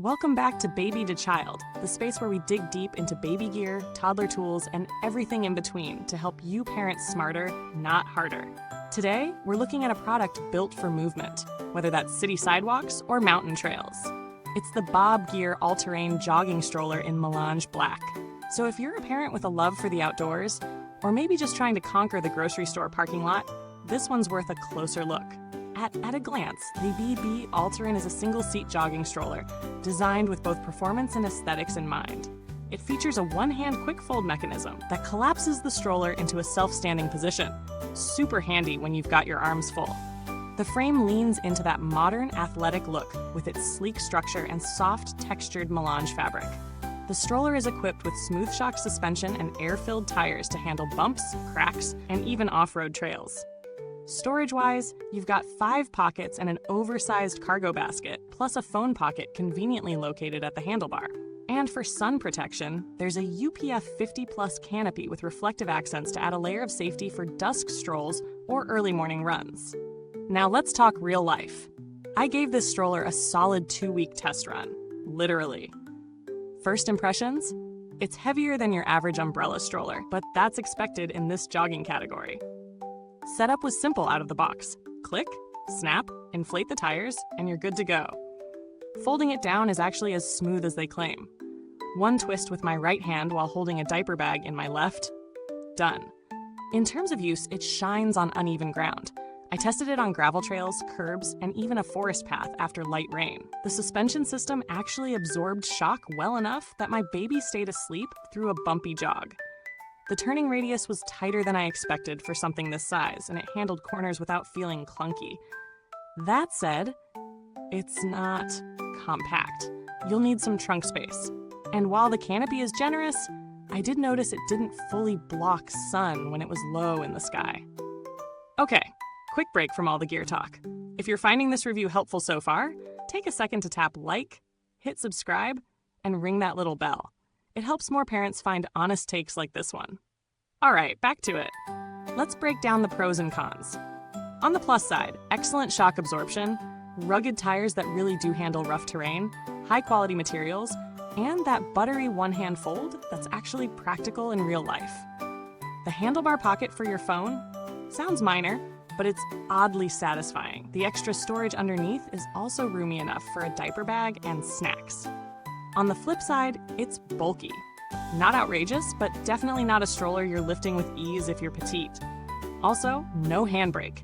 Welcome back to Baby to Child, the space where we dig deep into baby gear, toddler tools, and everything in between to help you parent smarter, not harder. Today, we're looking at a product built for movement, whether that's city sidewalks or mountain trails. It's the Bob Gear Alterrain jogging stroller in Melange Black. So if you're a parent with a love for the outdoors, or maybe just trying to conquer the grocery store parking lot, this one's worth a closer look. At a glance, the BB Alterrain is a single-seat jogging stroller designed with both performance and aesthetics in mind. It features a one-hand quick fold mechanism that collapses the stroller into a self-standing position. Super handy when you've got your arms full. The frame leans into that modern, athletic look with its sleek structure and soft, textured melange fabric. The stroller is equipped with SmoothShox suspension and air-filled tires to handle bumps, cracks, and even off-road trails. Storage-wise, you've got 5 pockets and an oversized cargo basket, plus a phone pocket conveniently located at the handlebar. And for sun protection, there's a UPF 50+ canopy with reflective accents to add a layer of safety for dusk strolls or early morning runs. Now let's talk real life. I gave this stroller a solid 2-week test run, literally. First impressions? It's heavier than your average umbrella stroller, but that's expected in this jogging category. Setup was simple out of the box. Click, snap, inflate the tires, and you're good to go. Folding it down is actually as smooth as they claim. One twist with my right hand while holding a diaper bag in my left. Done. In terms of use, it shines on uneven ground. I tested it on gravel trails, curbs, and even a forest path after light rain. The suspension system actually absorbed shock well enough that my baby stayed asleep through a bumpy jog. The turning radius was tighter than I expected for something this size, and it handled corners without feeling clunky. That said, it's not compact. You'll need some trunk space. And while the canopy is generous, I did notice it didn't fully block sun when it was low in the sky. Okay, quick break from all the gear talk. If you're finding this review helpful so far, take a second to tap like, hit subscribe, and ring that little bell. It helps more parents find honest takes like this one. All right, back to it. Let's break down the pros and cons. On the plus side, excellent shock absorption, rugged tires that really do handle rough terrain, high-quality materials, and that buttery one-hand fold that's actually practical in real life. The handlebar pocket for your phone sounds minor, but it's oddly satisfying. The extra storage underneath is also roomy enough for a diaper bag and snacks. On the flip side, it's bulky. Not outrageous, but definitely not a stroller you're lifting with ease if you're petite. Also, no handbrake.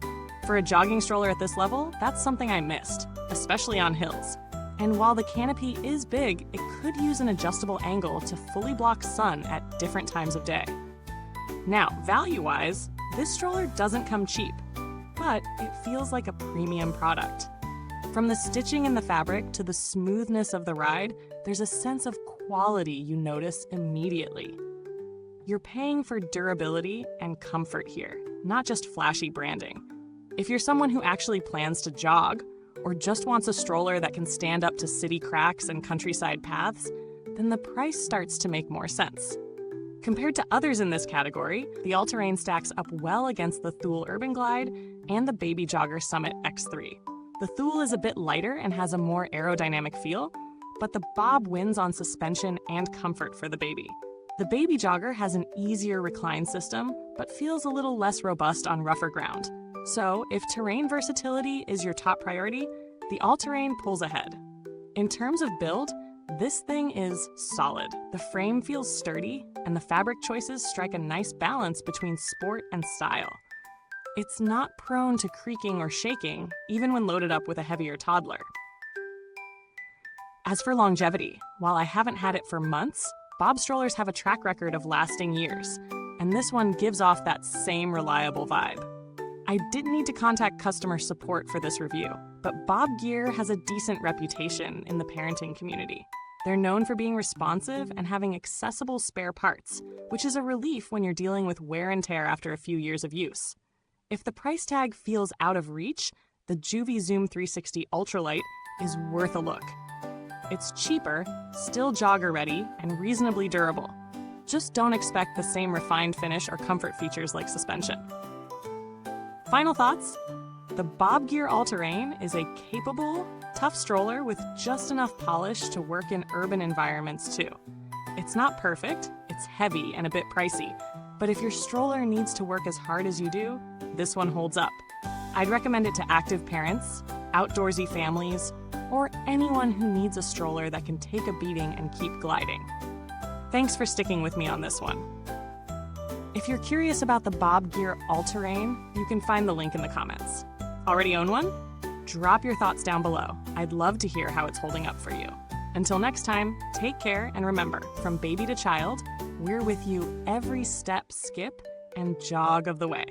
For a jogging stroller at this level, that's something I missed, especially on hills. And while the canopy is big, it could use an adjustable angle to fully block sun at different times of day. Now, value-wise, this stroller doesn't come cheap, but it feels like a premium product. From the stitching in the fabric to the smoothness of the ride, there's a sense of quality you notice immediately. You're paying for durability and comfort here, not just flashy branding. If you're someone who actually plans to jog, or just wants a stroller that can stand up to city cracks and countryside paths, then the price starts to make more sense. Compared to others in this category, the Alterrain stacks up well against the Thule Urban Glide and the Baby Jogger Summit X3. The Thule is a bit lighter and has a more aerodynamic feel, but the Bob wins on suspension and comfort for the baby. The Baby Jogger has an easier recline system, but feels a little less robust on rougher ground. So, if terrain versatility is your top priority, the Alterrain pulls ahead. In terms of build, this thing is solid. The frame feels sturdy, and the fabric choices strike a nice balance between sport and style. It's not prone to creaking or shaking, even when loaded up with a heavier toddler. As for longevity, while I haven't had it for months, Bob strollers have a track record of lasting years, and this one gives off that same reliable vibe. I didn't need to contact customer support for this review, but Bob Gear has a decent reputation in the parenting community. They're known for being responsive and having accessible spare parts, which is a relief when you're dealing with wear and tear after a few years of use. If the price tag feels out of reach, the Juvie Zoom 360 Ultralight is worth a look. It's cheaper, still jogger ready, and reasonably durable. Just don't expect the same refined finish or comfort features like suspension. Final thoughts? The Bob Gear Alterrain is a capable, tough stroller with just enough polish to work in urban environments too. It's not perfect, it's heavy and a bit pricey, but if your stroller needs to work as hard as you do, this one holds up. I'd recommend it to active parents, outdoorsy families, or anyone who needs a stroller that can take a beating and keep gliding. Thanks for sticking with me on this one. If you're curious about the Bob Gear Alterrain, you can find the link in the comments. Already own one? Drop your thoughts down below. I'd love to hear how it's holding up for you. Until next time, take care, and remember, from baby to child, we're with you every step, skip, and jog of the way.